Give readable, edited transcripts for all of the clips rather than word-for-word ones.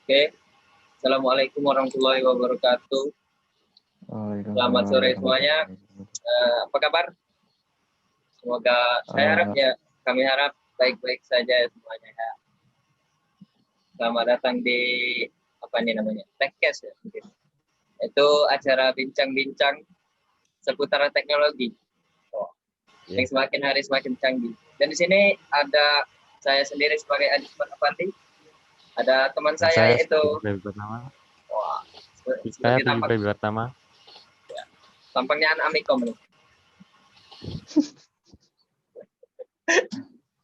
Oke, Assalamualaikum warahmatullahi wabarakatuh. Selamat Waalaikumsalam sore semuanya. warahmatullahi wabarakatuh. Apa kabar? Semoga Eh, kami harap baik-baik saja semuanya ya. Selamat datang di apa ini namanya? Techcast ya mungkin. Itu acara bincang-bincang seputar teknologi. Oh, yang semakin hari semakin canggih. Dan di sini ada saya sendiri sebagai Adisman Afandi. Ada teman saya yaitu wah, seperti tampaknya anak Amikom nih.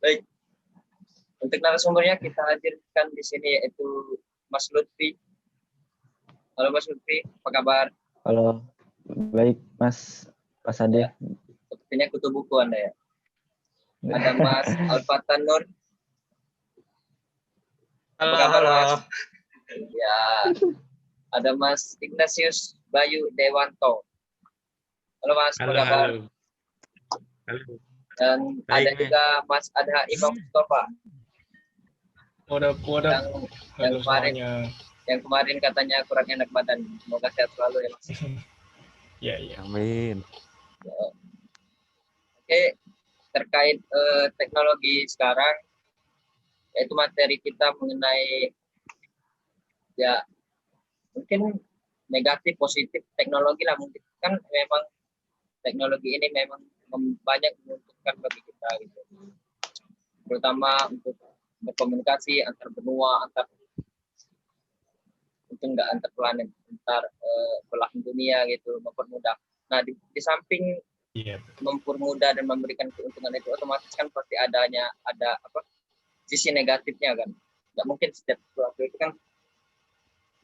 Baik. Untuk narasumbernya kita hadirkan di sini yaitu Mas Lutfi. Halo Mas Lutfi, apa kabar? Halo, baik Mas Ade. Ya, sepertinya kutu buku Anda ya. Ada Mas Alfatan Nur. Apa kabar Mas? Ya, ada Mas Ignatius Bayu Dewanto. Halo Mas, apa kabar? Halo. Dan ada juga Mas Adha Imam Mustafa. Yang kemarin katanya kurang enak badan. Semoga sehat selalu ya Mas. Ya. Amin. Oke, terkait teknologi sekarang, yaitu materi kita mengenai ya mungkin negatif positif teknologi lah, mungkin kan memang teknologi ini memang banyak menguntungkan bagi kita gitu, terutama untuk berkomunikasi antar benua, antar planet, antar belahan dunia gitu, mempermudah. Nah di samping mempermudah dan memberikan keuntungan itu, otomatis kan pasti ada sisi negatifnya kan. Nggak mungkin setiap sesuatu itu kan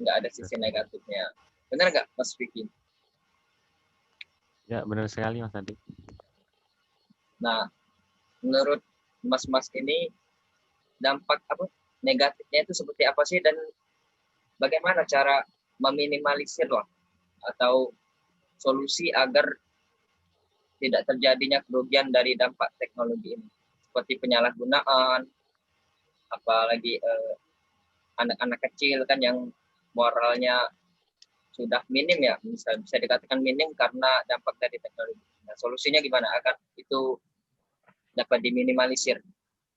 nggak ada sisi negatifnya. Benar nggak Mas Vicky? Ya, benar sekali Mas Adi. Nah, menurut Mas ini dampak negatifnya itu seperti apa sih, dan bagaimana cara meminimalisir lah atau solusi agar tidak terjadinya kerugian dari dampak teknologi ini, seperti penyalahgunaan, apalagi anak-anak kecil kan yang moralnya sudah minim ya, bisa dikatakan minim karena dampak dari teknologi. Nah, solusinya gimana agar itu dapat diminimalisir?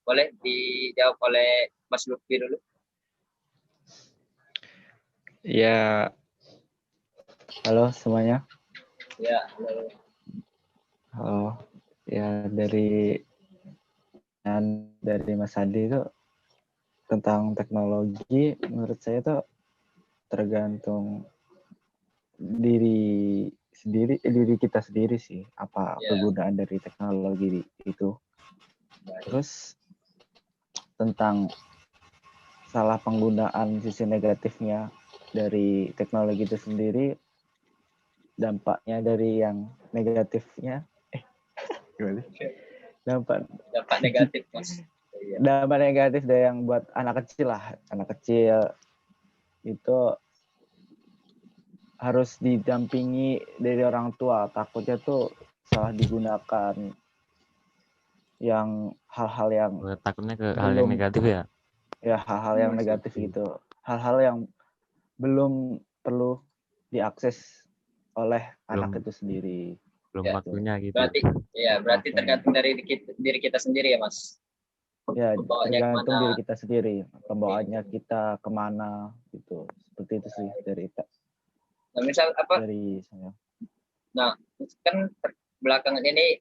Boleh dijawab oleh Mas Lutfi dulu. Ya, halo semuanya. Ya, halo. Oh, ya dari Mas Adi itu tentang teknologi, menurut saya tuh tergantung diri kita sendiri sih, apa kegunaan dari teknologi itu. Terus tentang salah penggunaan sisi negatifnya dari teknologi itu sendiri, dampaknya dari yang negatifnya dampak negatif Mas. Dampak negatif dari yang buat anak kecil itu harus didampingi dari orang tua, takutnya tuh salah digunakan yang hal-hal yang takutnya ke hal yang negatif ya hal-hal yang negatif gitu, hal-hal yang belum perlu diakses oleh anak itu sendiri, belum waktunya gitu. Berarti tergantung dari diri kita sendiri ya Mas. Ya, tergantung diri kita sendiri, pembawaannya kita kemana gitu, seperti itu sih dari kita. Nah, misal dari saya. Nah, kan belakangan ini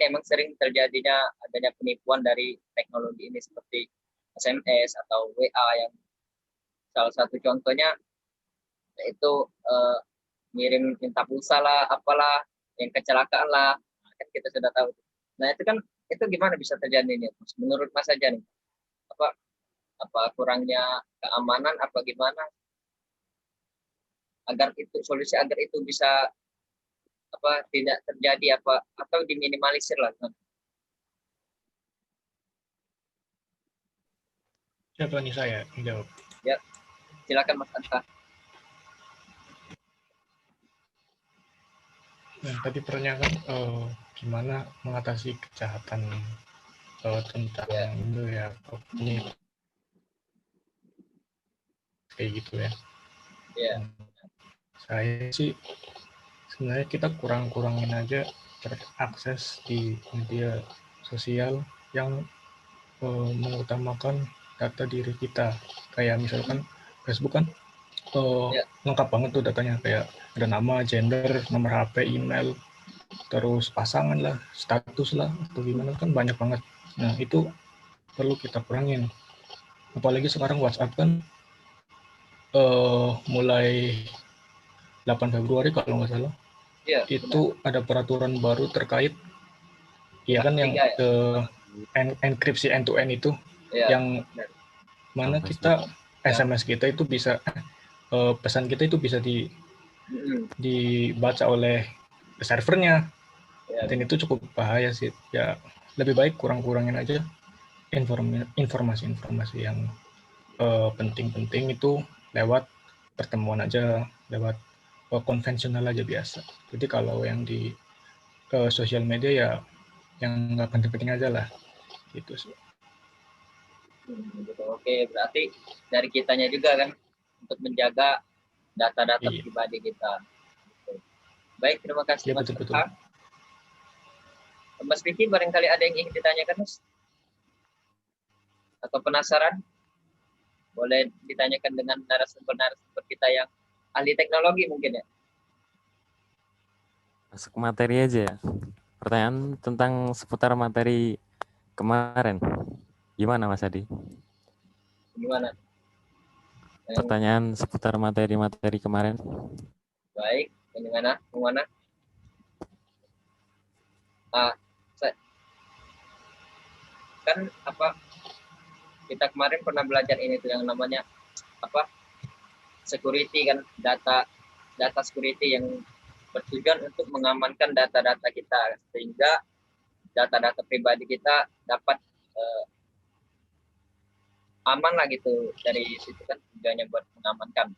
memang sering terjadinya adanya penipuan dari teknologi ini, seperti SMS atau WA, yang salah satu contohnya yaitu ngirim minta pulsa lah, apalah, yang kecelakaan lah, kan kita sudah tahu. Nah itu gimana bisa terjadi nih menurut Mas aja nih, apa kurangnya keamanan apa gimana, solusi agar itu bisa tidak terjadi atau diminimalisir lah. Siapa nih saya menjawab? Ya, silakan Mas Anta. Nah, tadi pertanyaan gimana mengatasi kejahatan tentang itu ya, kayak gitu ya. Iya. Saya sih sebenarnya kita kurang-kurangin aja akses di media sosial yang mengutamakan data diri kita. Kayak misalkan Facebook kan Ya. lengkap banget tuh datanya, kayak ada nama, gender, nomor HP, email, terus pasangan lah, status lah, atau gimana, kan banyak banget. Nah itu perlu kita kurangin. Apalagi sekarang WhatsApp kan mulai 8 Februari kalau nggak salah, Iya, itu ada peraturan baru terkait ya kan yang Tiga, ya? enkripsi end to end itu, Iya, yang benar. mana Sama kita Ya. SMS kita itu bisa pesan kita itu bisa dibaca oleh servernya, Ya, dan itu cukup bahaya sih. Ya lebih baik kurang-kurangin aja informasi-informasi yang penting-penting itu lewat pertemuan aja, lewat konvensional aja biasa. Jadi kalau yang di sosial media ya yang nggak penting-penting aja lah, gitu sih. Gitu. Oke, berarti dari kitanya juga kan untuk menjaga data-data Iya. pribadi kita. Baik, terima kasih Iya Mas betul-betul. Farhan. Mas Vicky, barangkali ada yang ingin ditanyakan, Mas? Atau penasaran? Boleh ditanyakan dengan narasumber-narasumber kita yang ahli teknologi mungkin ya? masuk ke materi aja ya. Pertanyaan tentang seputar materi kemarin. Gimana Mas Adi? Gimana? Pertanyaan seputar materi-materi kemarin. Baik, bagaimana? Gimana? Kan kita kemarin pernah belajar ini tuh yang namanya security kan, data security yang bertujuan untuk mengamankan data-data kita sehingga data-data pribadi kita dapat aman lah gitu. Dari situ kan tujuannya buat mengamankan.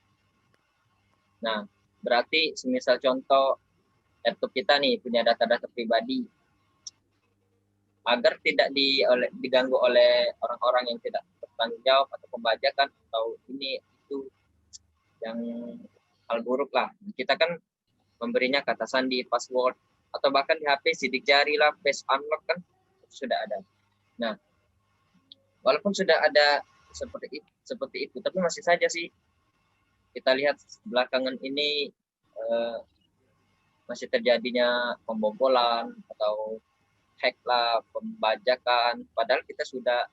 Nah, berarti semisal contoh laptop kita nih punya data-data pribadi, agar tidak diganggu oleh orang-orang yang tidak bertanggung jawab atau pembajakan atau ini itu yang hal buruk lah. Kita kan memberinya kata sandi, password, atau bahkan di HP sidik jari lah, face unlock kan sudah ada. Nah, walaupun sudah ada seperti itu, tapi masih saja sih kita lihat belakangan ini masih terjadinya pembobolan atau hack lah, pembajakan, padahal kita sudah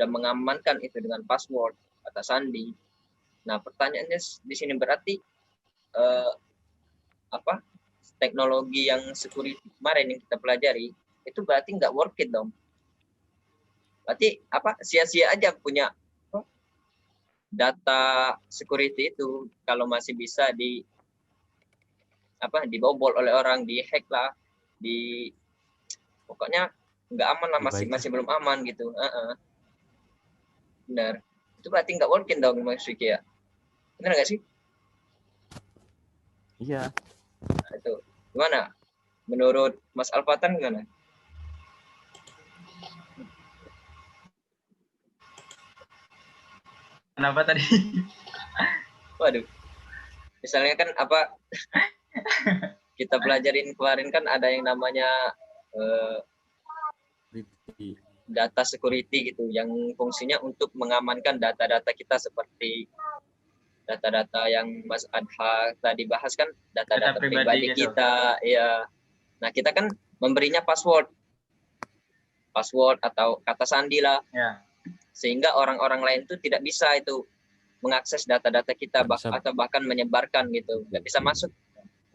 mengamankan itu dengan password, kata sandi. Nah, pertanyaannya di sini berarti teknologi yang security kemarin yang kita pelajari itu berarti nggak worth it dong. Berarti sia-sia aja punya data security itu kalau masih bisa dibobol oleh orang, dihack lah, pokoknya nggak aman lah, masih belum aman gitu. Benar, itu berarti nggak worth it dong Mas Vicky ya, benar nggak sih? Iya. Nah, itu gimana menurut Mas Alfatan, gimana? Kenapa tadi? Waduh, misalnya kan kita pelajarin kemarin kan ada yang namanya data security gitu, yang fungsinya untuk mengamankan data-data kita seperti data-data yang Mas Adha tadi bahas kan, data-data pribadi gitu. Kita ya. Nah, kita kan memberinya password atau kata sandi lah. Ya. Sehingga orang-orang lain tuh tidak bisa itu mengakses data-data kita atau bahkan menyebarkan gitu. Nggak bisa masuk,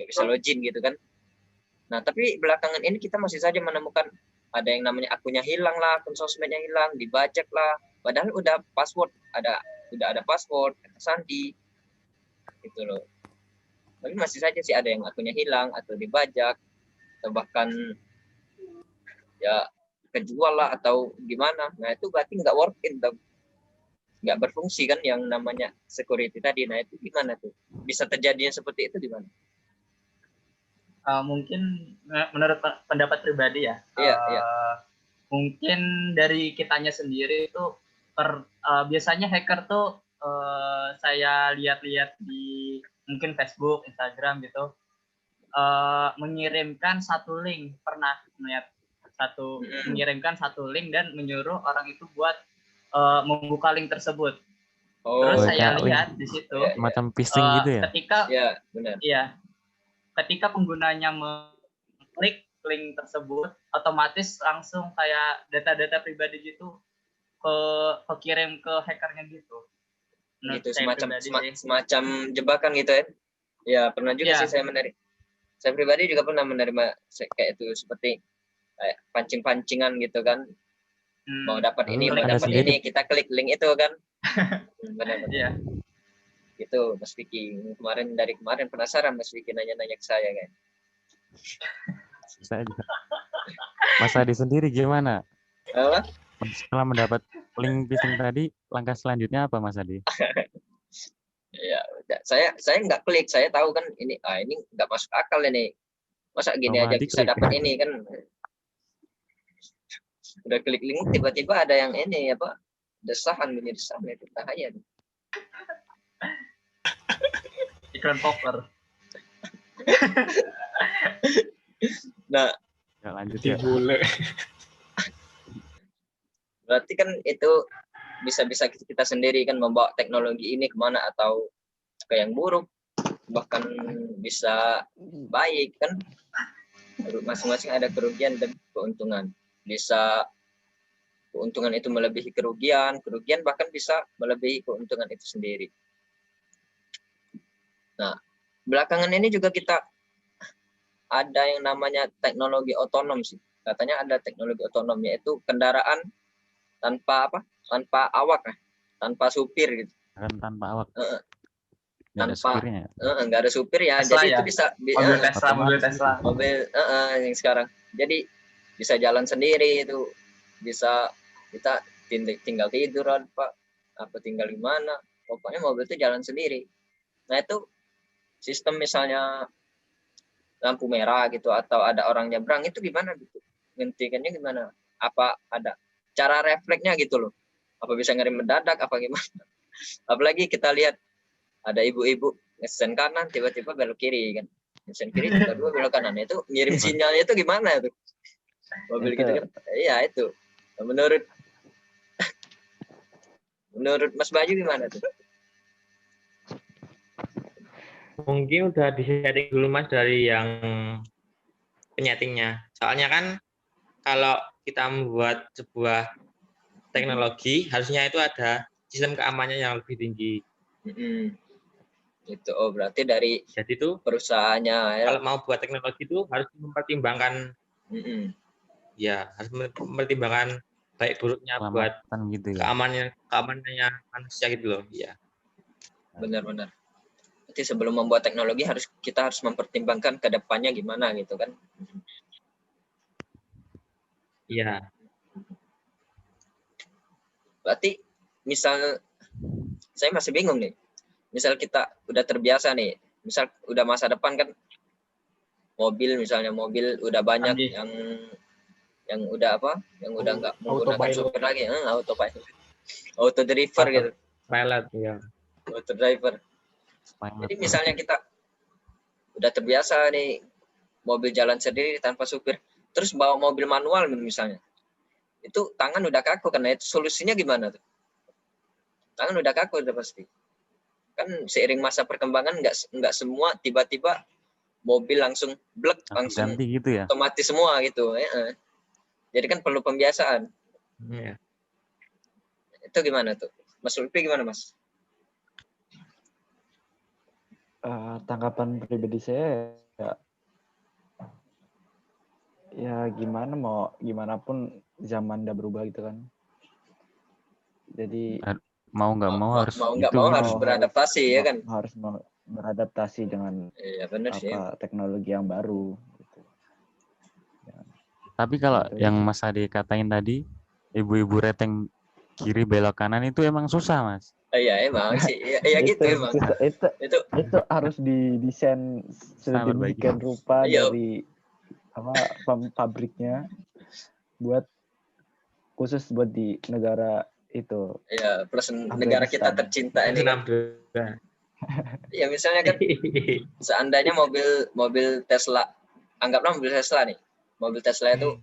nggak bisa login gitu kan. Nah, tapi belakangan ini kita masih saja menemukan ada yang namanya akunnya hilang lah, akun sosmednya hilang, dibajak lah. Padahal udah ada password, kata sandi, gitu loh. Tapi masih saja sih ada yang akunnya hilang atau dibajak atau bahkan ya kejual lah atau gimana. Nah, itu berarti nggak worth it, nggak berfungsi kan yang namanya security tadi. Nah, itu gimana tuh? Bisa terjadinya seperti itu di mana? Mungkin menurut pendapat pribadi ya, iya. Mungkin dari kitanya sendiri itu biasanya hacker tuh saya lihat-lihat di mungkin Facebook, Instagram gitu, mengirimkan satu link, pernah melihat mengirimkan satu link dan menyuruh orang itu buat membuka link tersebut. Terus Oh, saya kayak lihat di situ ya, macam phishing gitu ya? ketika ya benar. ketika penggunanya mengklik link tersebut, otomatis langsung kayak data-data pribadi gitu kekirim ke hackernya gitu. Menurut Gitu saya semacam pribadi sih. semacam jebakan gitu ya. Ya pernah juga Iya. sih saya menarik. Saya pribadi juga pernah menerima kayak itu, seperti kayak pancing-pancingan gitu kan. Mau dapat ini, mau Anda dapat sendiri? ini, kita klik link itu kan. Benar-benar. Iya. Gitu Mas Vicky. Dari kemarin penasaran Mas Vicky nanya-nanya ke saya kan. Saya juga. Mas Adi sendiri gimana? Apa? Setelah mendapat link phishing tadi, langkah selanjutnya apa Mas Adi? Ya, saya nggak klik, saya tahu kan ini nggak masuk akal ini. Masa gini aja bisa Diklik. dapat ini kan. Udah klik link tiba-tiba ada yang ini apa? Desahan itu bahaya. Iklan popper. Nah, Ya, lanjut ya. Dibule. berarti kan itu bisa kita sendiri kan membawa teknologi ini kemana, atau ke yang buruk, bahkan bisa baik kan. Masing-masing ada kerugian dan keuntungan. Bisa keuntungan itu melebihi kerugian bahkan bisa melebihi keuntungan itu sendiri. Nah, belakangan ini juga kita ada yang namanya teknologi otonom sih. Katanya ada teknologi otonom, yaitu kendaraan tanpa awak, tanpa supir gitu. Tanpa awak. Nggak ada supirnya. Nggak ada supir ya. Tesla Jadi ya? itu bisa Mobil Tesla. mobil yang sekarang. Jadi bisa jalan sendiri itu, bisa kita tinggal tidur apa tinggal di mana, pokoknya mobil itu jalan sendiri. Nah itu sistem misalnya lampu merah gitu atau ada orang nyebrang itu gimana gitu, ngentikannya gimana, apa ada cara refleksnya gitu loh, apa bisa ngerem mendadak apa gimana. Apalagi kita lihat ada ibu-ibu ngesen kanan tiba-tiba belok kiri kan, ngesen kiri tiba-tiba belok kanan, itu ngirim sinyalnya itu gimana itu mobil Itu. gitu kan. Iya itu menurut Mas Bayu gimana tuh? Mungkin udah di-setting dulu Mas dari yang penyetingnya. Soalnya kan kalau kita membuat sebuah teknologi, harusnya itu ada sistem keamanannya yang lebih tinggi. Itu berarti dari Jadi itu perusahaannya ya. Kalau mau buat teknologi itu harus mempertimbangkan, ya harus mempertimbangkan baik buruknya buat gitu ya. keamanannya manusia gitu loh. Ya. Benar-benar. Jadi sebelum membuat teknologi kita harus mempertimbangkan ke depannya gimana gitu kan. Iya. Berarti misal saya masih bingung nih. Misal kita udah terbiasa nih, misal udah masa depan kan mobil udah banyak yang udah nggak menggunakan supir lagi, autopilot, auto driver gitu. Pilot ya. Auto driver. Jadi misalnya kita udah terbiasa nih mobil jalan sendiri tanpa supir, terus bawa mobil manual misalnya, itu tangan udah kaku, karena itu solusinya gimana tuh? Tangan udah kaku udah pasti. Kan seiring masa perkembangan nggak semua tiba-tiba mobil langsung langsung ganti gitu ya. Otomatis semua gitu. Jadi kan perlu pembiasaan. Ya. Itu gimana tuh? Mas Lutfi gimana Mas? Tanggapan pribadi saya ya gimana pun zaman udah berubah gitu kan. Jadi mau nggak mau harus beradaptasi ya kan. Harus beradaptasi dengan teknologi yang baru. Gitu. Ya. Tapi kalau yang Mas Adi katain tadi, ibu-ibu reteng kiri belok kanan itu emang susah Mas. Iya emang sih, iya gitu emang. Itu harus didesain sedemikian rupa dari pabriknya khusus buat di negara itu Ya, plus negara kita Afghanistan. tercinta ini kan. Ya misalnya kan seandainya mobil Tesla, anggaplah mobil Tesla nih. Mobil Tesla itu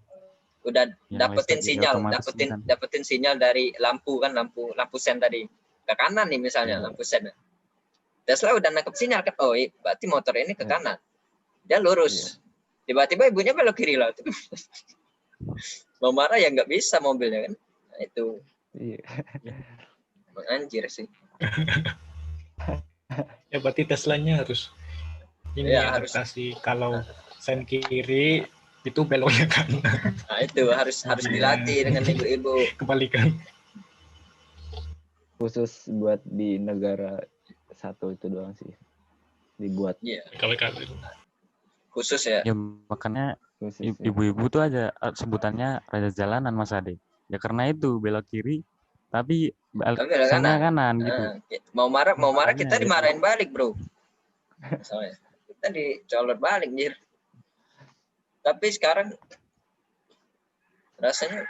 udah Ya, dapetin listrik sinyal, otomatis kan. dapetin sinyal dari lampu kan, lampu sen tadi. Ke kanan nih misalnya Iya. lampu sen. Tesla udah nangkep sinyal kan. Oh, berarti motor ini ke kanan. Dia lurus. Tiba-tiba ibunya belok kiri lah. Mau marah ya nggak bisa mobilnya kan. Nah, itu Iya. anjir sih. Ya berarti Teslanya harus ini Ya, harus. adaptasi. Kalau sen kiri itu beloknya kanan. Nah, itu harus dilatih dengan ibu-ibu. Kebalikan. Khusus buat di negara satu itu doang sih dibuat. Iya, Kebalikan. khusus ya. Ya makanya Khusus ya. ibu-ibu tuh aja sebutannya raja jalanan Mas Ade. Ya karena itu belok kiri tapi Tapi belok sennya kanan. kanan gitu. Mau marah Makanya kita gitu. dimarahin balik, bro. Soalnya kita dicolot balik, jir. Tapi sekarang rasanya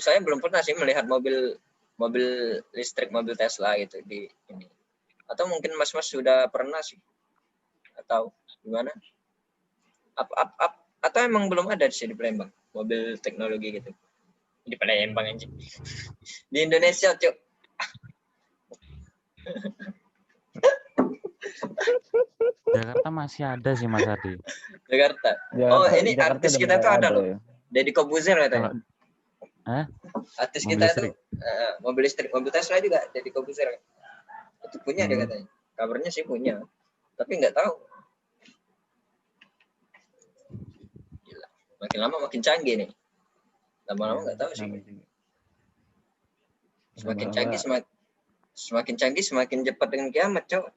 saya belum pernah sih melihat mobil listrik, mobil Tesla gitu di ini. Atau mungkin Mas-mas sudah pernah sih? Atau gimana? Atau emang belum ada sih di Palembang mobil teknologi gitu? Di Palembang anjing. Di Indonesia, Cuk. Jakarta masih ada sih Mas Ade. Jakarta. Ini artis udah kita mulai tuh ada loh. ya. Deddy Kobuzer katanya. Artis Mobil kita listrik? tuh mobil listrik, mobil Tesla juga Deddy Kobuzer. Itu punya dia Hmm. katanya. Kabarnya sih punya. Tapi nggak tahu. Gila. Makin lama makin canggih nih. Lama-lama nggak tahu sih. Semakin canggih semakin cepat dengan kiamat, cowok.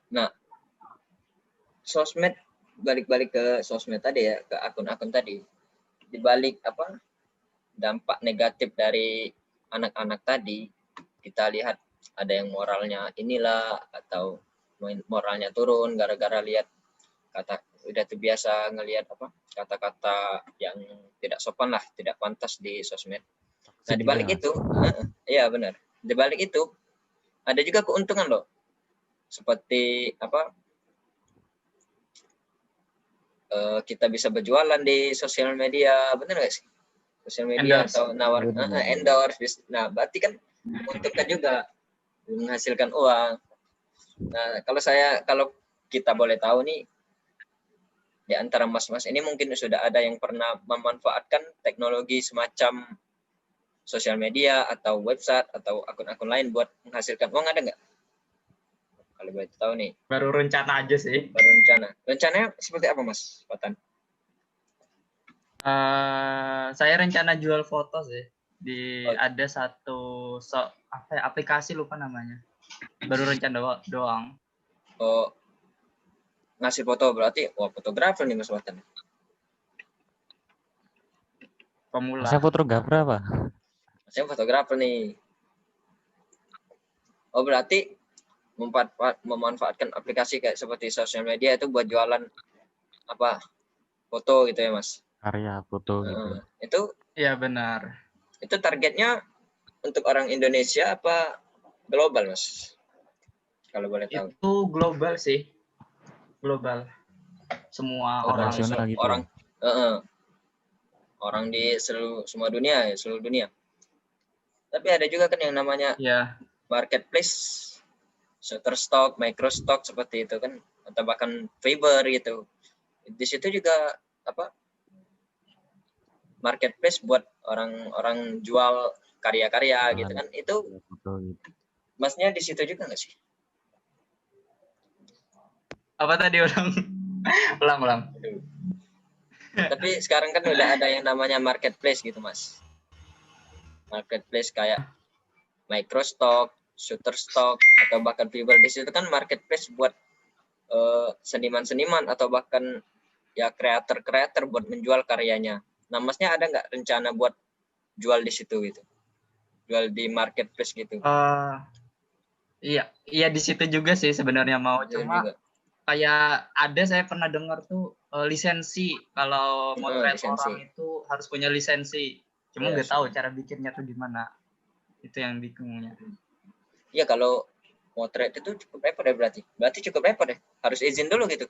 Nah, sosmed, balik ke sosmed tadi ya, ke akun-akun tadi. Di balik dampak negatif dari anak-anak tadi, kita lihat ada yang moralnya inilah atau moralnya turun gara-gara lihat udah terbiasa ngelihat kata-kata yang tidak sopan lah, tidak pantas di sosmed. Nah, di balik itu, iya benar. Di balik itu ada juga keuntungan loh. Seperti kita bisa berjualan di sosial media, benar nggak sih? Sosial media atau nawar endorse. Nah, berarti kan menguntungkan juga, menghasilkan uang. Nah, kalau kita boleh tahu nih, di antara mas-mas ini mungkin sudah ada yang pernah memanfaatkan teknologi semacam sosial media atau website atau akun-akun lain buat menghasilkan uang, ada nggak? Kalau boleh tahu nih. Baru rencana aja sih. Baru rencana. Rencananya seperti apa, Mas Patan? Saya rencana jual foto sih. Ada satu aplikasi, lupa namanya. Baru rencana doang. Oh, ngasih foto berarti fotografer nih Mas Patan. Pemula. Saya fotografer apa? Saya fotografer nih. Oh, berarti memanfaatkan aplikasi kayak seperti sosial media itu buat jualan foto gitu ya, Mas? Karya foto gitu. Itu iya benar. Itu targetnya untuk orang Indonesia apa global, Mas? Kalau boleh tahu. Itu global sih. Global. Semua orang gitu. Orang di seluruh dunia. Tapi ada juga kan yang namanya marketplace, Shutterstock, Microstock seperti itu kan, atau bahkan Fiverr gitu. Di situ juga marketplace buat orang-orang jual karya-karya gitu kan. Itu Masnya di situ juga nggak sih? Apa tadi ulang? Tapi sekarang kan udah ada yang namanya marketplace gitu, Mas. Marketplace kayak Microstock, Shutterstock, atau bahkan Fiverr. Di situ kan marketplace buat seniman-seniman atau bahkan ya kreator-kreator buat menjual karyanya. Nah, Masnya ada nggak rencana buat jual di situ gitu? Jual di marketplace gitu? Iya di situ juga sih sebenarnya mau. Cuma kayak saya pernah dengar tuh lisensi. Kalau motret lisensi. orang itu harus punya lisensi. Cuma Iya, nggak tahu cara bikinnya tuh gimana. Itu yang bingungnya. Iya, kalau motret itu cukup repot ya berarti. Berarti cukup repot ya. Harus izin dulu gitu.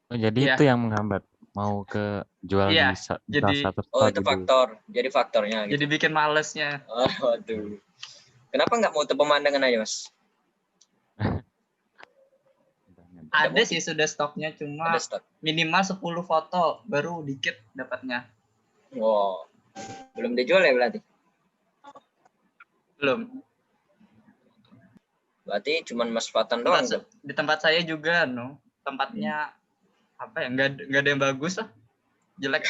Oh, jadi Iya. itu yang menghambat mau ke jual Iya, di salah jadi- satu Oh, spot itu gitu. faktor. Jadi faktornya Jadi gitu. bikin malesnya. Oh, aduh. Kenapa nggak mau pemandangan aja, Mas? Ada sih sudah stoknya, cuma Ada stok. minimal 10 foto baru dikit dapatnya. Wow. Belum dijual ya berarti? Belum. Berarti cuman Mas Fatan doang tuh. Di tempat saya juga tempatnya apa ya, nggak ada yang bagus lah, jelek.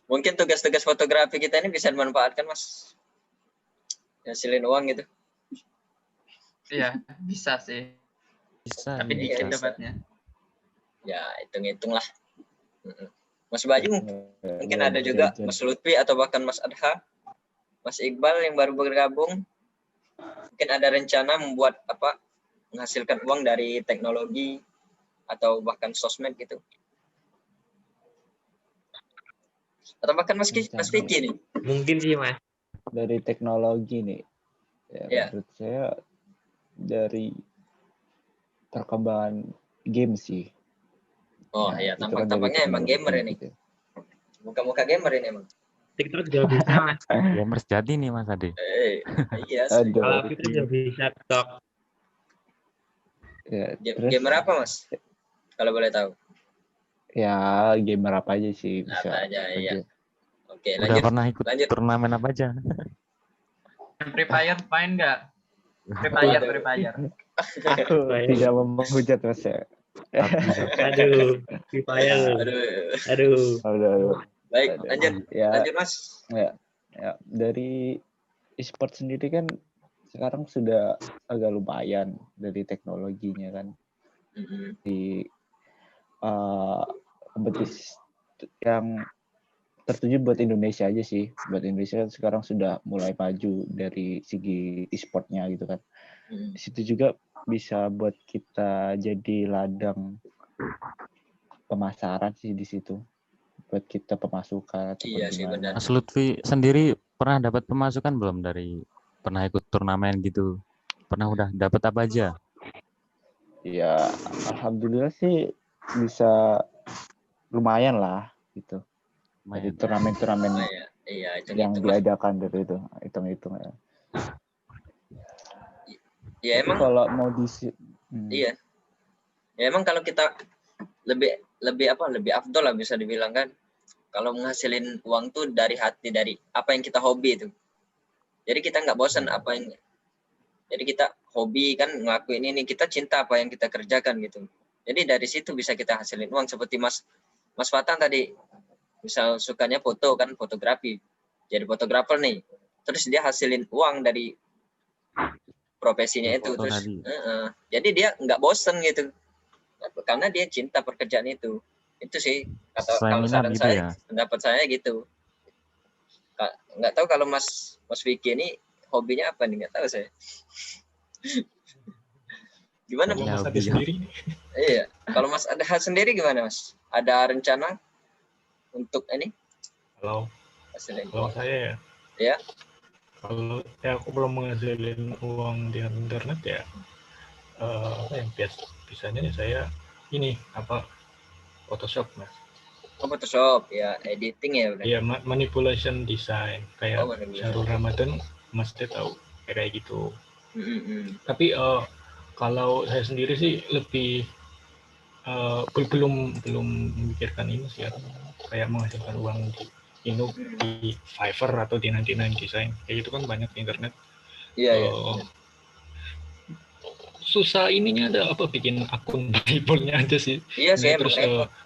Mungkin tugas-tugas fotografi kita ini bisa dimanfaatkan, Mas. Hasilin uang gitu. Iya, bisa sih, Bisa. tapi Iya, dikit bisa. dapatnya. Ya, hitung-hitung lah. Mas Bayu, mungkin Ya, ada juga jajan. Mas Lutfi atau bahkan Mas Adha, Mas Iqbal yang baru bergabung. Mungkin ada rencana membuat apa? Menghasilkan uang dari teknologi atau bahkan sosmed gitu. Atau bahkan Mas Vicky nih. Mungkin sih Mas. Dari teknologi nih, ya, Ya. menurut saya dari perkembangan game sih. Oh Nah, iya, itu kan dari tampaknya emang gamer teknologi ini. gitu. Muka-muka gamer ini emang. TikTok juga bisa Mas. Gamers jadi nih Mas Ade. Iya sih. Aduh. Kalau Fikri juga bisa TikTok. Ya, terus Gamer apa, Mas? Kalau boleh tahu. ya gamer apa aja sih bisa. Apa aja, iya. Oke, Udah pernah ikut lanjut. turnamen apa aja? Free Fire main nggak? Free Fire. Aku tidak menghujat Mas ya. Aduh, Free Fire. Aduh. Aduh. Baik, Aduh. lanjut. Ya, Lanjut, Mas. ya dari e-sport sendiri kan sekarang sudah agak lumayan dari teknologinya kan. Di kompetisi yang tertuju buat Indonesia aja sih. Buat Indonesia kan sekarang sudah mulai maju dari segi e-sportnya gitu kan. Di situ juga bisa buat kita jadi ladang pemasaran sih di situ. Buat kita pemasukan atau Iya sih, gimana. benar. Mas Lutfi sendiri pernah dapat pemasukan belum dari pernah ikut turnamen gitu? Pernah udah dapat apa aja? Ya, alhamdulillah sih bisa lumayan lah gitu. Dari Lumayan. turnamen-turnamen Iya, itu yang gitu, Mas. diadakan dari itu, hitung-hitung ya. Ya Tapi emang kalau mau iya. Ya emang kalau kita lebih afdol lah bisa dibilang kan. Kalau menghasilin uang tuh dari hati, dari apa yang kita hobi itu. Jadi kita nggak bosan jadi kita hobi kan ngelakuin ini, kita cinta apa yang kita kerjakan gitu. Jadi dari situ bisa kita hasilin uang seperti Mas Fatan tadi. Misal sukanya foto kan, fotografi. Jadi fotografer nih. Terus dia hasilin uang dari profesinya Ya, itu foto terus tadi. jadi dia nggak bosen gitu. Karena dia cinta pekerjaan itu. Itu sih kalau Sesuai minat saran gitu saya, ya. pendapat saya gitu. Nggak tahu kalau Mas Vicky ini hobinya apa nih, nggak tahu saya. Gimana Kalau Ya, Mas Ade hobi. sendiri, Iya, kalau Mas Adha sendiri gimana Mas? Ada rencana untuk ini kalau hasilin kalau uang? saya ya, Ya. kalau aku belum menghasilin uang di internet ya, apa yang biasanya ya saya ini Photoshop Mas. Oh, Photoshop ya, editing ya udah. Iya, manipulation design kayak manipulation. Syahrul Ramadan, Mas Ade tahu kayak gitu. Tapi kalau saya sendiri sih lebih belum memikirkan ini sih ya, kayak menghasilkan uang di Fiverr atau di 99 Design kayak gitu kan banyak di internet. Iya. Susah ininya ada bikin akun dribblenya aja sih. Iya sih, Terus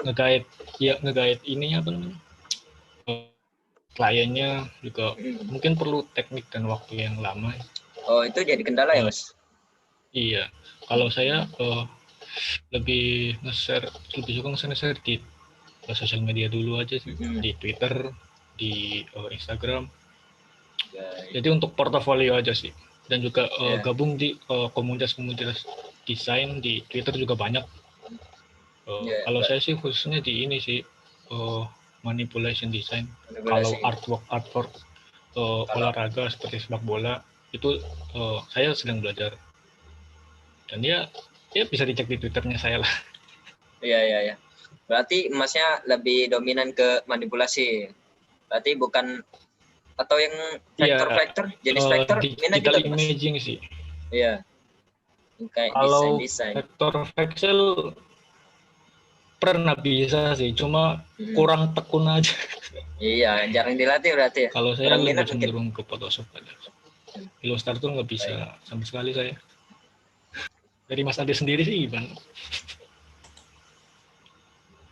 nge-guide ininya apa namanya, kliennya juga mungkin perlu teknik dan waktu yang lama. Oh, itu jadi kendala ya Mas? Iya, kalau saya lebih suka nge-share di sosial media dulu aja sih, di Twitter, di Instagram. Jadi untuk portofolio aja sih, dan juga gabung di komunitas desain di Twitter juga banyak. Iya, Kalau Mbak. saya sih khususnya di ini sih, manipulation design. Kalau Manipulasi. artwork olahraga seperti sepak bola itu saya sedang belajar. Dan ya bisa dicek di Twitternya saya lah. Iya. Berarti Masnya lebih dominan ke manipulasi. Berarti bukan atau yang vektor-vektor, jenis vektor minat Digital juga Mas. imaging sih. Iya. Kayak Kalau desain. vektor Vexel pernah bisa sih, cuma kurang tekun aja. Iya, jarang dilatih berarti ya. Kalau saya Kurang lebih minat mungkin. cenderung ke Photoshop aja. Illustrator nggak bisa sama sekali saya. Dari Mas Ade sendiri sih gimana?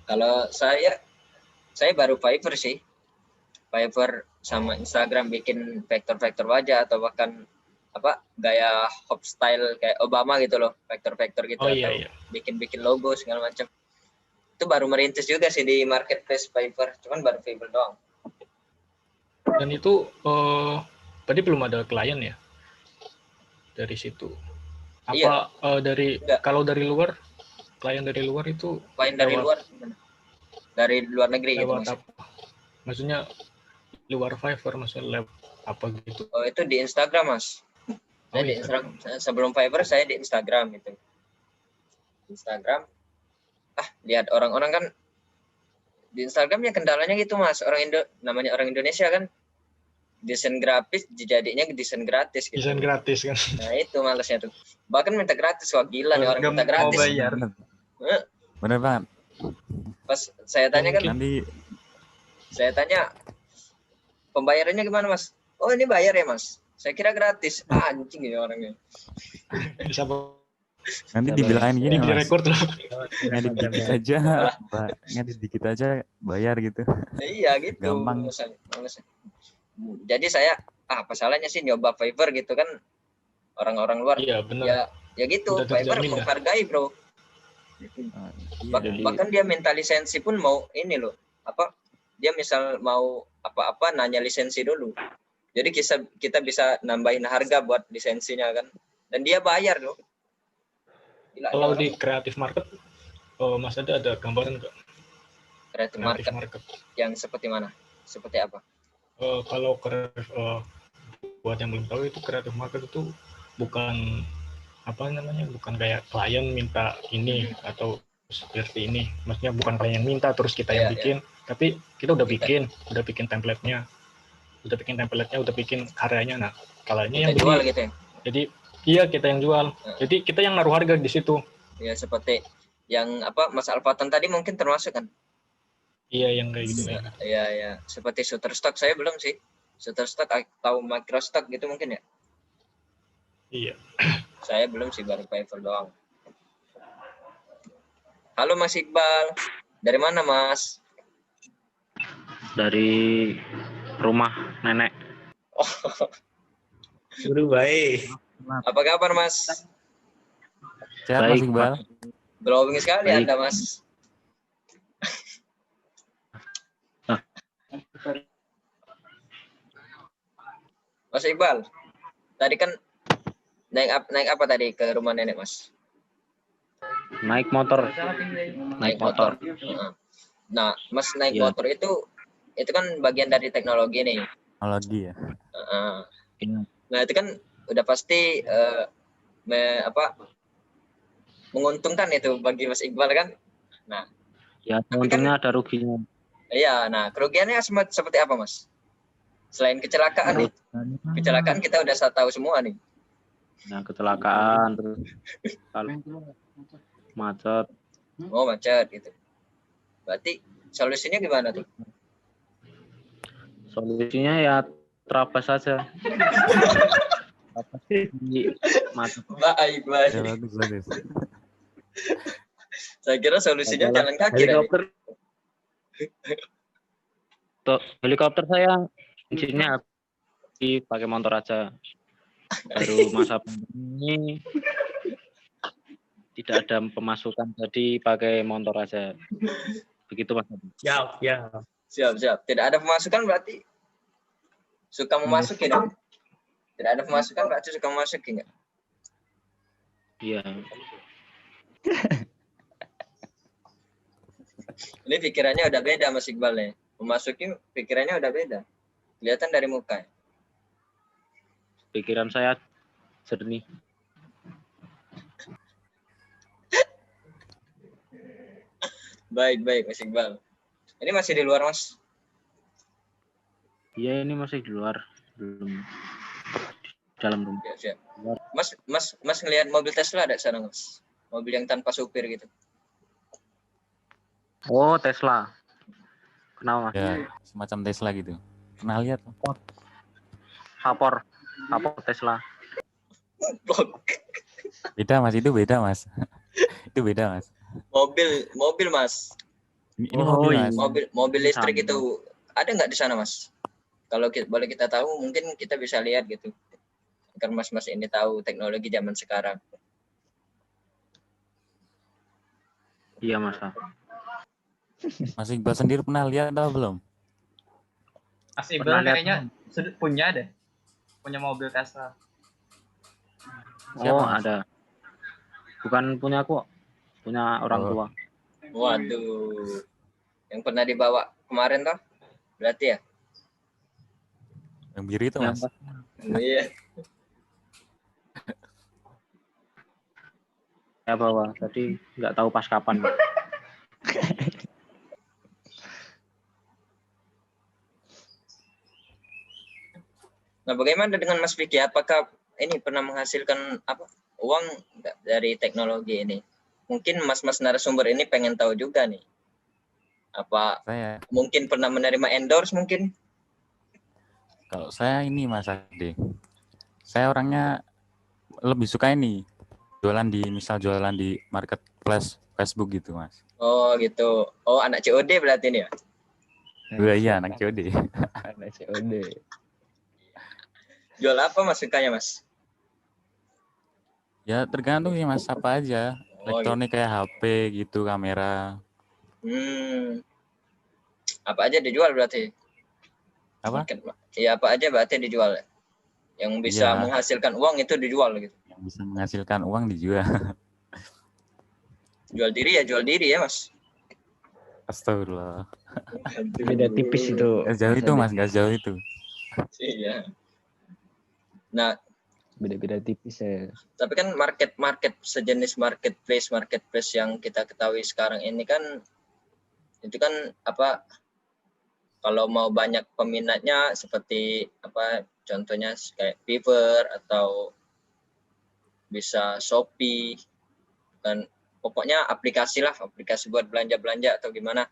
Kalau saya baru Fiverr sih. Fiverr sama Instagram bikin vektor-vektor wajah atau bahkan gaya hop style kayak Obama gitu loh, vektor-vektor gitu Oh atau iya. bikin logo segala macam. Itu baru merintis juga sih di marketplace Fiverr, cuman baru Fiverr doang. Dan itu tadi belum ada klien ya dari situ. Apa kalau dari luar, klien dari luar itu klien dari luar dari luar negeri gitu lewat maksudnya. apa? Maksudnya luar Fiverr, maksudnya lewat apa gitu? Oh, itu di Instagram Mas. Saya di Instagram. Sebelum Fiverr saya di Instagram gitu. Instagram. Lihat orang-orang kan di Instagramnya kendalanya gitu Mas. Namanya orang Indonesia kan desain grafis jadinya desain gratis gitu. Desain gratis kan. Nah, itu malesnya tuh. Bahkan minta gratis, wah gila nih orang minta gratis. Bener banget. Pas saya tanya kan, Nanti saya tanya pembayarannya gimana Mas? Oh ini bayar ya Mas? Saya kira gratis. Anjing ini orangnya. Nanti dibilangin gini Mas. Direkord loh. Ngedit dikit aja bayar gitu. Iya gitu. Gampang. Malesnya. Jadi saya apa salahnya sih nyoba Fiverr gitu kan, orang-orang luar. Iya benar. Ya gitu, Fiverr menghargai bro. Bahkan dia minta lisensi pun mau ini loh, dia misal mau apa-apa nanya lisensi dulu. Jadi kita bisa nambahin harga buat lisensinya kan, dan dia bayar loh. Gila, kalau di Creative Market, Mas ada gambaran nggak? Creative Market yang seperti mana? Seperti apa? Kalau buat yang belum tahu itu Creative Market itu bukan bukan kayak klien minta ini atau seperti ini, maksudnya bukan klien yang minta terus kita yang bikin, tapi kita udah bikin template-nya, udah bikin karyanya. Nah, karyanya yang jual gitu ya. Jadi iya kita yang jual. Jadi kita yang naruh harga di situ. Ya seperti yang Mas Alfatan tadi mungkin termasuk kan? Iya yang kayak gitu. Iya. Seperti Shutterstock saya belum sih. Shutterstock atau Microstock gitu mungkin ya? Iya. Saya belum sih, baru Fiverr doang. Halo Mas Iqbal. Dari mana Mas? Dari rumah nenek. Oh. Guru baik. Apa kabar Mas? Sehat Mas Iqbal. Glowing sekali Anda Mas. Mas Iqbal, tadi kan naik apa tadi ke rumah nenek Mas? Naik motor. Nah, Mas naik motor itu kan bagian dari teknologi nih. Teknologi ya. Nah itu kan udah pasti menguntungkan itu bagi Mas Iqbal kan. Nah, ya untungnya ada ruginya. Iya, nah kerugiannya seperti apa Mas? Selain kecelakaan nih, kecelakaan kita udah tahu semua nih. Nah, kecelakaan terus macet. Oh macet gitu. Berarti solusinya gimana tuh? Solusinya ya terabas saja. Macet. Baik. Saya kira solusinya jalan kaki. Helikopter saya intinya pakai motor aja. Baru masa pandemi tidak ada pemasukan, jadi pakai motor aja. Begitu Mas. Siap. Tidak ada pemasukan berarti suka memasuki dong. Tidak ada pemasukan berarti suka memasuki enggak? Iya. Ini pikirannya udah beda Mas Iqbal ya. Memasuki pikirannya udah beda. Kelihatan dari muka. Pikiran saya jernih. Baik Mas Iqbal. Ini masih di luar Mas. Iya, ini masih di luar, belum di dalam rumah. Siap. Mas ngelihat mobil Tesla ada di sana Mas? Mobil yang tanpa supir gitu. Oh, Tesla. Kenapa, Mas? Ya, semacam Tesla gitu. Pernah lihat? Vapor Tesla. Beda Mas, itu beda Mas. Itu beda Mas. Mobil Mas. Ini Oh, mobil iya. Mas. Mobil listrik Sama. itu ada nggak di sana Mas? Kalau boleh kita tahu, mungkin kita bisa lihat gitu. Agar Mas ini tahu teknologi zaman sekarang. Iya, Mas. Mas Iqbal sendiri pernah lihat atau belum? Mas Pernah Iqbal lihat. kayaknya punya deh. Punya mobil Tesla. Siapa, Oh, Mas? ada. Bukan punya aku, punya orang Oh. tua. Waduh. Yang pernah dibawa kemarin toh? Berarti ya? Yang biru itu Yang Mas. pas- Iya. saya bawa, tadi nggak tahu pas kapan. Nah, bagaimana dengan Mas Vicky? Apakah ini pernah menghasilkan uang nggak dari teknologi ini? Mungkin mas-mas narasumber ini pengen tahu juga nih. Apa Saya mungkin pernah menerima endorse mungkin? Kalau saya ini Mas Ade, saya orangnya lebih suka ini jualan di marketplace Facebook gitu Mas. Oh gitu. Oh anak COD berarti ini ya? Iya anak COD. Anak COD. Jual apa Mas sukanya Mas? Ya tergantung sih Mas apa aja. Oh, Elektronik kayak HP gitu, kamera. Apa aja dijual berarti? Apa? Iya apa aja berarti dijual. Yang bisa Iya. menghasilkan uang itu dijual gitu. Yang bisa menghasilkan uang dijual. Jual diri ya Mas. Astagfirullah. Beda tipis itu. Gak jauh itu Mas, gak jauh itu. Iya. Nah, Beda-beda tipis ya. tapi kan market sejenis marketplace yang kita ketahui sekarang ini kan itu kan kalau mau banyak peminatnya seperti contohnya kayak Fiverr atau bisa Shopee kan, pokoknya aplikasi buat belanja atau gimana,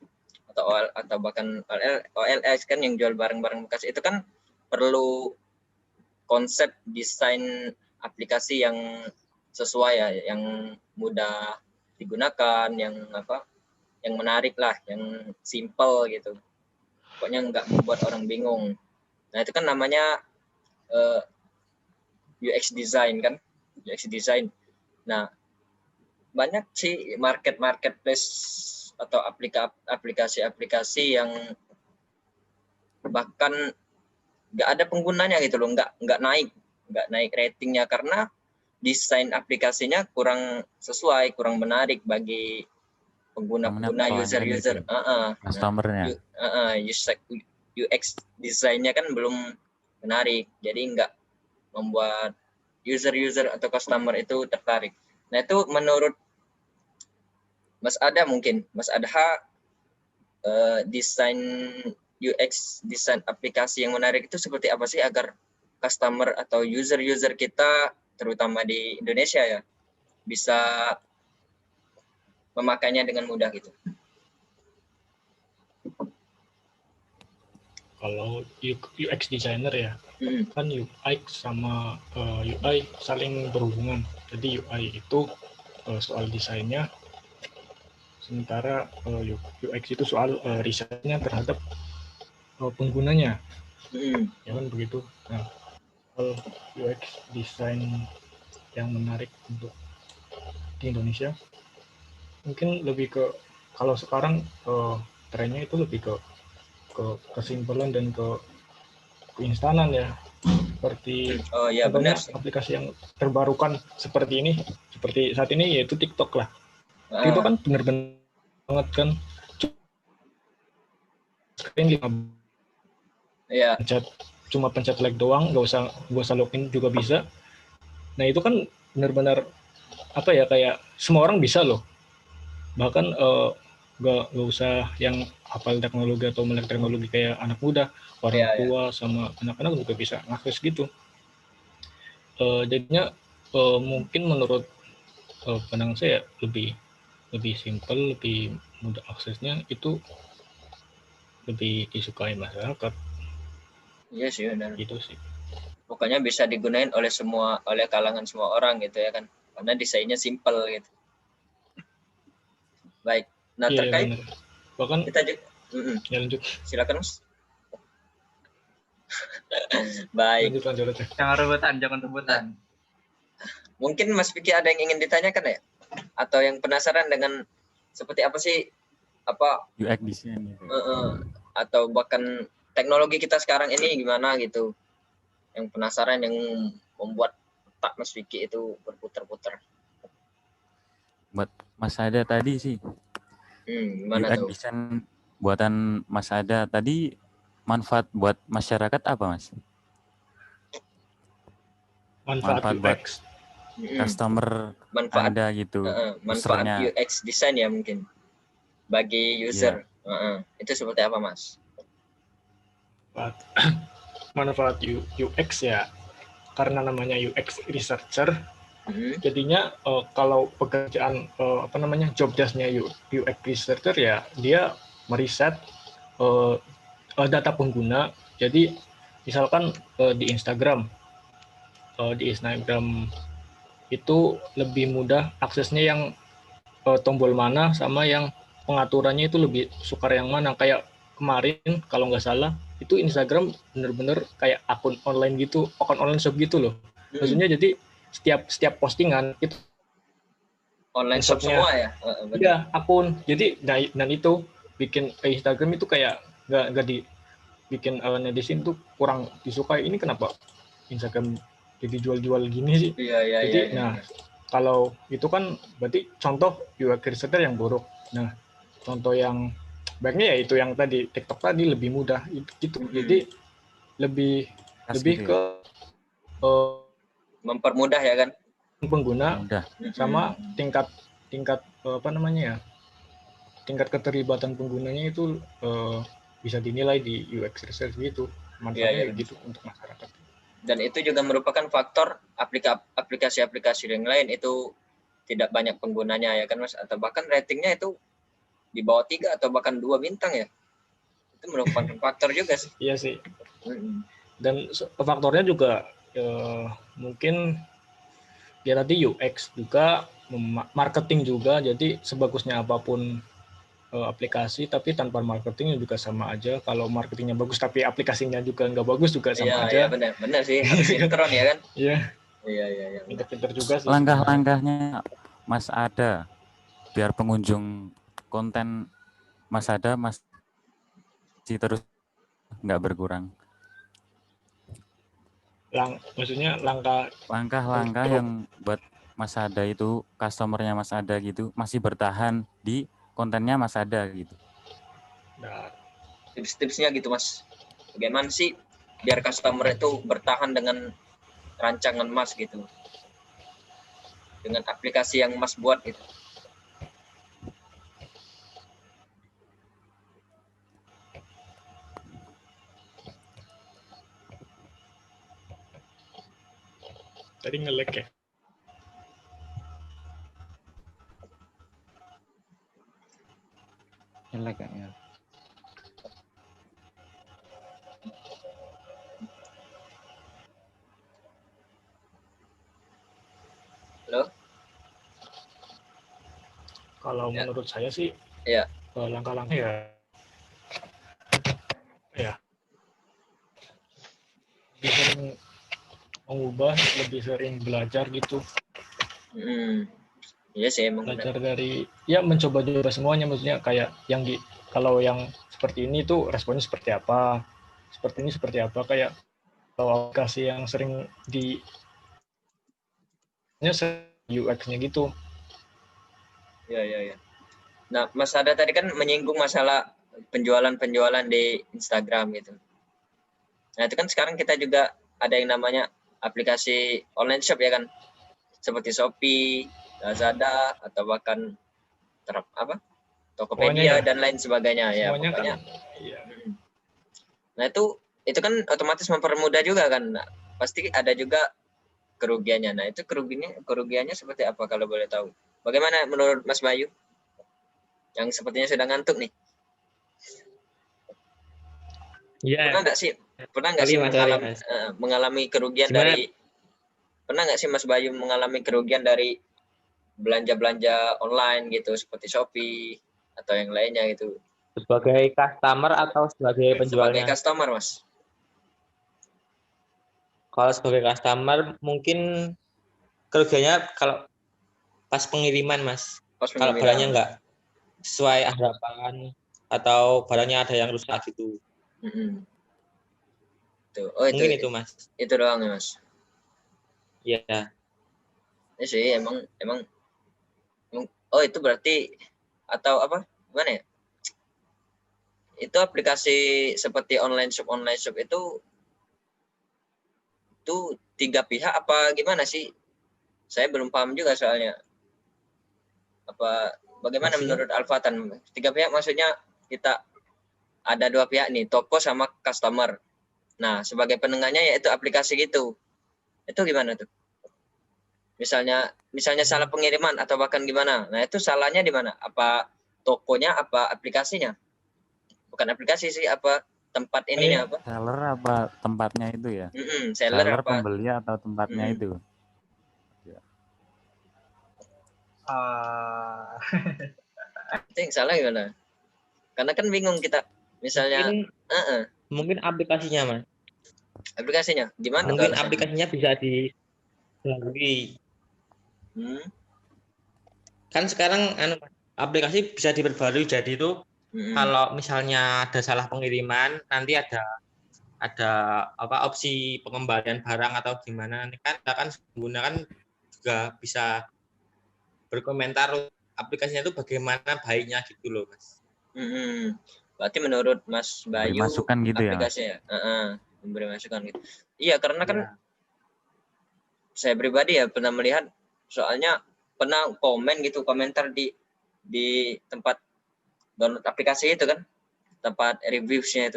atau bahkan OLX kan yang jual barang-barang bekas. Itu kan perlu konsep desain aplikasi yang sesuai ya, yang mudah digunakan, yang menarik lah, yang simple gitu. Pokoknya nggak membuat orang bingung. Nah itu kan namanya UX design kan, UX design. Nah banyak sih marketplace atau aplikasi-aplikasi yang bahkan nggak ada penggunanya gitu loh, nggak naik ratingnya karena desain aplikasinya kurang sesuai, kurang menarik bagi pengguna user customernya. UX desainnya kan belum menarik, jadi nggak membuat user atau customer itu tertarik. Nah itu menurut Mas Adha desain UX, desain aplikasi yang menarik itu seperti apa sih agar customer atau user kita terutama di Indonesia ya bisa memakainya dengan mudah gitu? Kalau UX designer ya, kan UI sama UI saling berhubungan. Jadi UI itu soal desainnya, sementara UX itu soal risetnya terhadap penggunanya. Ya kan begitu. Nah, kalau UX desain yang menarik untuk di Indonesia, mungkin lebih ke, kalau sekarang trennya itu lebih ke kesimpulan dan ke keinstanan ya, seperti benar. aplikasi yang terbarukan seperti saat ini yaitu TikTok lah. Itu kan benar-benar banget kan, screen 5 Iya. cuma pencet like doang, nggak usah login juga bisa. Nah itu kan benar-benar apa ya, kayak semua orang bisa loh. Bahkan nggak usah yang hafal teknologi atau melek teknologi kayak anak muda, orang Iya, iya. tua sama anak-anak juga bisa ngakses gitu. Jadinya mungkin menurut pandangan saya lebih simpel, lebih mudah aksesnya, itu lebih disukai masyarakat Iya sih benar. gitu sih. Pokoknya bisa digunain oleh kalangan semua orang gitu ya kan. Karena desainnya simple gitu. Baik. Nah, Iya, terkait benar. Bahkan kita juga ya lanjut silakan Mas. Baik. lanjut aja. Jangan rebutan. Mungkin Mas Vicky ada yang ingin ditanyakan ya? Atau yang penasaran dengan seperti apa sih UX design gitu. atau bahkan teknologi kita sekarang ini gimana gitu? Yang penasaran, yang membuat otak Mas Vicky itu berputar-putar. Buat Mas Ada tadi sih, Gimana UX tuh? design buatan Mas Ada tadi manfaat buat masyarakat apa, Mas? Manfaat buat UX. customer Manfaat Anda gitu, manfaat usernya. UX design ya mungkin bagi user. Itu seperti apa Mas? Manfaat UX ya, karena namanya UX researcher, jadinya kalau pekerjaan job desk-nya UX researcher ya, dia meriset data pengguna. Jadi misalkan di Instagram itu lebih mudah aksesnya yang tombol mana, sama yang pengaturannya itu lebih sukar yang mana. Kayak kemarin kalau nggak salah itu Instagram bener-bener kayak akun online gitu, akun online shop gitu loh. Maksudnya jadi setiap postingan itu online shop semua ya? Iya, akun. Jadi dan itu bikin Instagram itu kayak nggak bikin netizen tuh kurang disukai. Ini kenapa Instagram jadi jual-jual gini sih? Iya. Jadi kalau itu kan berarti contoh UX researcher yang buruk. Nah, contoh yang baiknya ya itu yang tadi TikTok tadi lebih mudah gitu. Jadi lebih Gitu ke mempermudah ya kan pengguna, mudah. sama tingkat tingkat keterlibatan penggunanya itu bisa dinilai di UX research gitu. Manfaatnya gitu untuk masyarakat. Dan itu juga merupakan faktor aplikasi-aplikasi yang lain itu tidak banyak penggunanya ya kan Mas, atau bahkan ratingnya itu di bawah 3 atau bahkan 2 bintang ya. Itu merupakan faktor juga sih. Iya sih. Dan faktornya juga mungkin ya tadi UX juga, marketing juga. Jadi sebagusnya apapun aplikasi tapi tanpa marketing juga sama aja. Kalau marketingnya bagus tapi aplikasinya juga nggak bagus juga sama aja. Iya benar sih, harus sinkron ya kan. Iya. Pinter-pinter juga sih. Langkah-langkahnya Mas Ada biar pengunjung konten Mas Ada masih terus nggak berkurang. Maksudnya langkah yang buat Mas Ada itu, customernya Mas Ada gitu masih bertahan di kontennya Mas Ada gitu. Nah, tips-tipsnya gitu Mas, bagaimana sih biar customer itu bertahan dengan rancangan Mas gitu, dengan aplikasi yang Mas buat gitu. Tadi nge-lag ya. Nge-lag kayaknya. Halo? Kalau menurut saya sih langkah-langkah ya bisa mengubah, lebih sering belajar gitu. Iya sih emang belajar dari mencoba semuanya. Maksudnya kayak kalau yang seperti ini tuh responnya seperti apa, seperti ini seperti apa. Kayak kalau aplikasi yang sering di UX-nya gitu. Iya. Nah Mas Ada tadi kan menyinggung masalah penjualan di Instagram gitu. Nah itu kan sekarang kita juga ada yang namanya aplikasi online shop ya kan, seperti Shopee, Lazada, atau bahkan Tokopedia Semuanya ya. dan lain sebagainya ya Semuanya pokoknya. kan. Iya. Nah itu kan otomatis mempermudah juga kan. Nah, pasti ada juga kerugiannya. Nah itu kerugiannya seperti apa kalau boleh tahu? Bagaimana menurut Mas Bayu? Yang sepertinya sedang ngantuk nih. Iya. Pernah nggak sih Mas. mengalami kerugian Gimana? pernah nggak sih Mas Bayu mengalami kerugian dari belanja online gitu seperti Shopee atau yang lainnya gitu? Sebagai customer atau sebagai Sebagai penjualnya? customer, Mas. Kalau sebagai customer mungkin kerugiannya kalau pas pengiriman, Mas. Kalau barangnya nggak sesuai harapan atau barangnya ada yang rusak gitu. Tuh. Mungkin itu, Mas. Itu doang ya, Mas. Iya. Ini sih emang itu berarti atau apa? Gimana ya? Itu aplikasi seperti online shop itu 3 pihak apa gimana sih? Saya belum paham juga soalnya. Bagaimana Maksudnya? menurut Alfatan? 3 pihak maksudnya kita ada 2 pihak nih, toko sama customer. Nah, sebagai penengahnya yaitu aplikasi gitu. Itu gimana tuh? Misalnya salah pengiriman atau bahkan gimana? Nah, itu salahnya di mana? Apa tokonya, apa aplikasinya? Bukan aplikasi sih, apa tempat ininya apa? Seller apa tempatnya itu ya? Seller apa? Pembeli atau tempatnya itu? Itu yang salah gimana? Karena kan bingung kita. Misalnya mungkin aplikasinya, Mas. Aplikasinya gimana? Mungkin aplikasinya bisa dilalui. Kan sekarang aplikasi bisa diperbarui, jadi itu kalau misalnya ada salah pengiriman nanti ada opsi pengembalian barang atau gimana, nanti kan akan menggunakan juga bisa berkomentar aplikasinya itu bagaimana baiknya gitu loh, Mas. Berarti menurut Mas Bayu masukan gitu aplikasinya memberi masukan gitu. Iya, karena kan saya pribadi ya pernah melihat, soalnya pernah komentar di tempat download aplikasi itu kan, tempat reviewsnya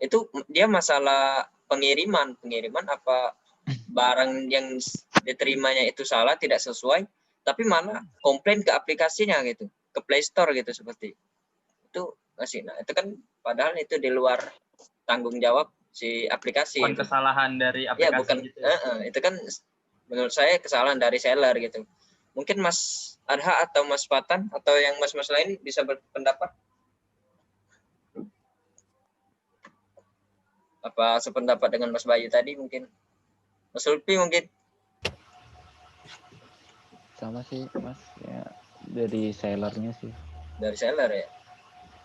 itu dia masalah pengiriman apa barang yang diterimanya itu salah, tidak sesuai, tapi malah komplain ke aplikasinya gitu, ke Play Store gitu, seperti itu masih. Nah itu kan padahal itu di luar tanggung jawab si aplikasi. Bukan kesalahan dari aplikasi. Ya bukan gitu. Itu kan menurut saya kesalahan dari seller gitu. Mungkin Mas Arha atau Mas Fatan atau yang mas-mas lain bisa berpendapat apa sependapat dengan Mas Bayu tadi? Mungkin Mas Lutfi mungkin sama sih Mas, ya dari sellernya sih. Dari seller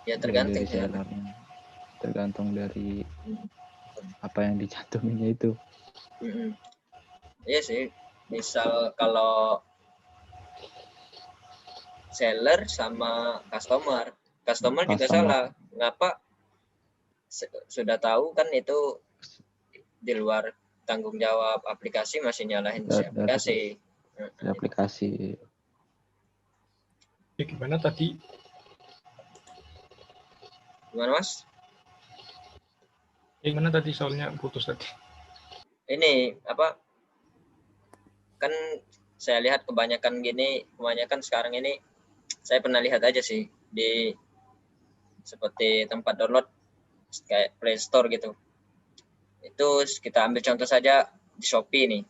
ya tergantung dari sellernya, tergantung dari apa yang dicantuminya itu. Iya sih, misal kalau seller sama customer juga salah. Ngapa? Sudah tahu kan itu di luar tanggung jawab aplikasi, masih nyalahin si aplikasi. Aplikasi. Gimana tadi? Gimana, Mas? Gimana tadi soalnya putus tadi? Ini apa? Kan saya lihat kebanyakan sekarang ini, saya pernah lihat aja sih di seperti tempat download kayak Play Store gitu. Itu kita ambil contoh saja di Shopee nih.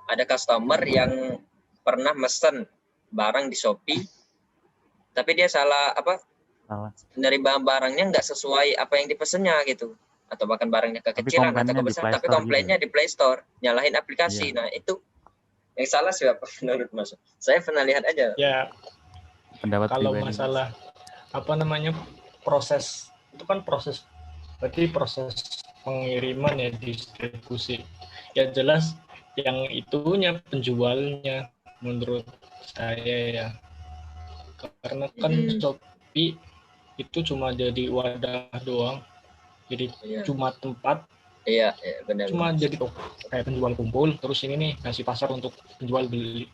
Ada customer yang pernah mesen barang di Shopee, tapi dia salah dari barangnya nggak sesuai apa yang dipesennya gitu, atau bahkan barangnya kekecilan atau kebesaran, tapi komplainnya di Play Store, nyalahin aplikasi. Nah itu yang salah siapa menurut Mas? Saya pernah lihat aja. Ya, pendapat kalau pribadi. Masalah proses itu kan berarti proses pengiriman ya, distribusi. Ya jelas yang itunya penjualnya menurut saya ya, karena kan Shopee itu cuma jadi wadah doang. Jadi cuma tempat. Iya, benar. Cuma jadi kayak penjual kumpul, terus ini nih ngasih pasar untuk penjual beli,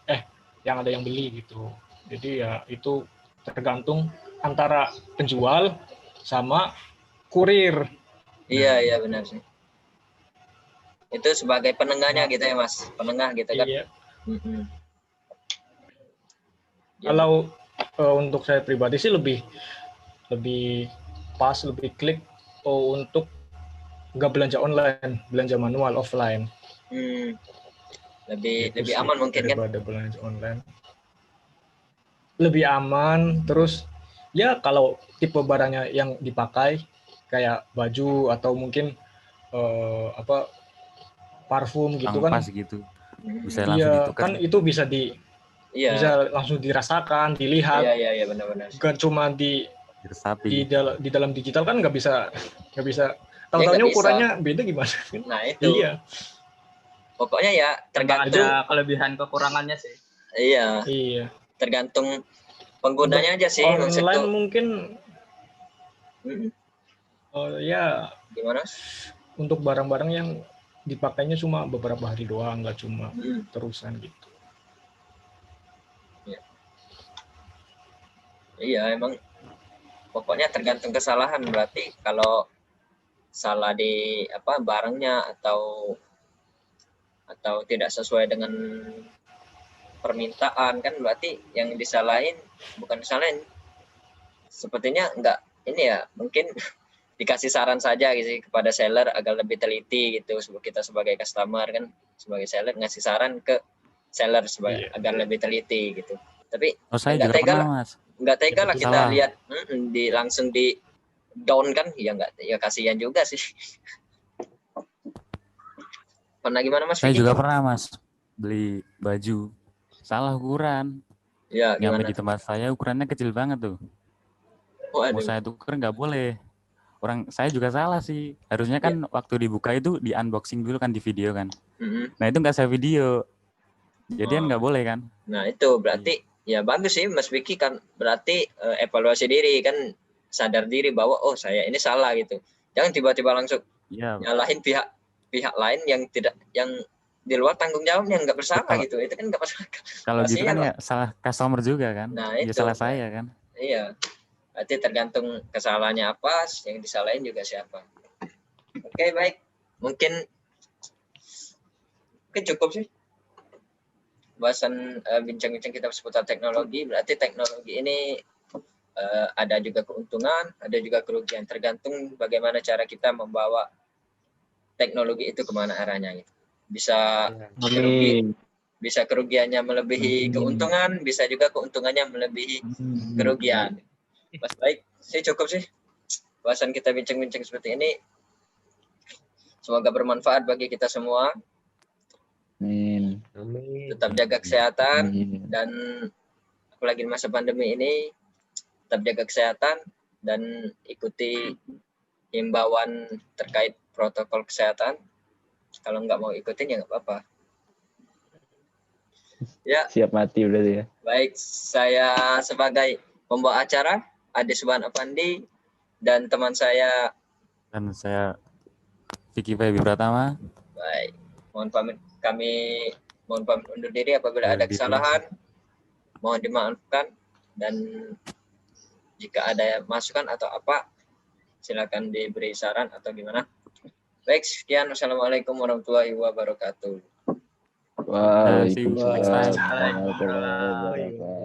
yang ada yang beli gitu. Jadi ya itu tergantung antara penjual sama kurir. Iya benar sih. Itu sebagai penengahnya gitu ya Mas, penengah gitu kan. Iya. Kalau untuk saya pribadi sih lebih pas, lebih klik untuk nggak belanja online, belanja manual offline. Lebih aman mungkin kan? Daripada belanja online. Lebih aman, terus ya kalau tipe barangnya yang dipakai kayak baju atau mungkin parfum gitu kan? Gitu. Bisa langsung ditukar. Kan itu bisa bisa langsung dirasakan, dilihat. Iya benar-benar. Bukan cuma di dalam digital kan nggak bisa tahu-tahunya ukurannya beda gimana? Nah itu. Iya. Pokoknya ya tergantung ada kelebihan kekurangannya sih. Iya. Tergantung penggunanya aja sih. Online mungkin ya gimana? Untuk barang-barang yang dipakainya cuma beberapa hari doang, nggak cuma terusan gitu. Iya emang pokoknya tergantung kesalahan. Berarti kalau salah di barangnya atau tidak sesuai dengan permintaan kan berarti yang disalahin sepertinya enggak ini ya, mungkin dikasih saran saja gitu kepada seller agar lebih teliti gitu. Kita sebagai customer kan, sebagai seller ngasih saran ke seller agar lebih teliti gitu. Tapi saya juga pernah Mas. Enggak tega lah kita lihat langsung di down kan, ya kasihan juga sih. Pernah gimana Mas? Saya juga pernah Mas beli baju salah ukuran. Ya, nyampe di tempat saya ukurannya kecil banget tuh. Mau saya tukar nggak boleh. Saya juga salah sih. Harusnya kan waktu dibuka itu di unboxing dulu kan, di video kan. Nah itu nggak saya video. Jadi nggak boleh kan. Nah itu berarti ya bagus sih Mas Vicky kan, berarti evaluasi diri kan, sadar diri bahwa saya ini salah gitu. Jangan tiba-tiba langsung nyalahin pihak lain yang di luar tanggung jawabnya, nggak bersalah gitu. Itu kan nggak bersalah. Kalau gitu kan ya salah customer juga kan. Nah itu salah saya kan. Iya. Berarti tergantung kesalahannya apa, yang disalahin juga siapa. Oke, baik. Mungkin cukup sih bahasan bincang-bincang kita seputar teknologi. Berarti teknologi ini ada juga keuntungan, ada juga kerugian. Tergantung bagaimana cara kita membawa teknologi itu kemana arahnya. Gitu. Bisa kerugiannya melebihi keuntungan, bisa juga keuntungannya melebihi kerugian. Mas, baik, cukup sih bahasan kita bincang-bincang seperti ini. Semoga bermanfaat bagi kita semua. Amin. Tetap jaga kesehatan dan apalagi di masa pandemi ini, tetap jaga kesehatan dan ikuti himbauan terkait protokol kesehatan. Kalau nggak mau ikutin ya nggak apa-apa. Ya. Siap mati berarti ya. Baik, saya sebagai pembawa acara Ade Subhan Apandi dan teman saya Vicky Febi Pratama. Baik, kami mohon pamit undur diri apabila ada kesalahan. Mohon dimaafkan, dan jika ada masukan atau apa silakan diberi saran atau gimana. Baik, sekian. Wassalamualaikum warahmatullahi wabarakatuh. Waalaikumsalam warahmatullahi wabarakatuh.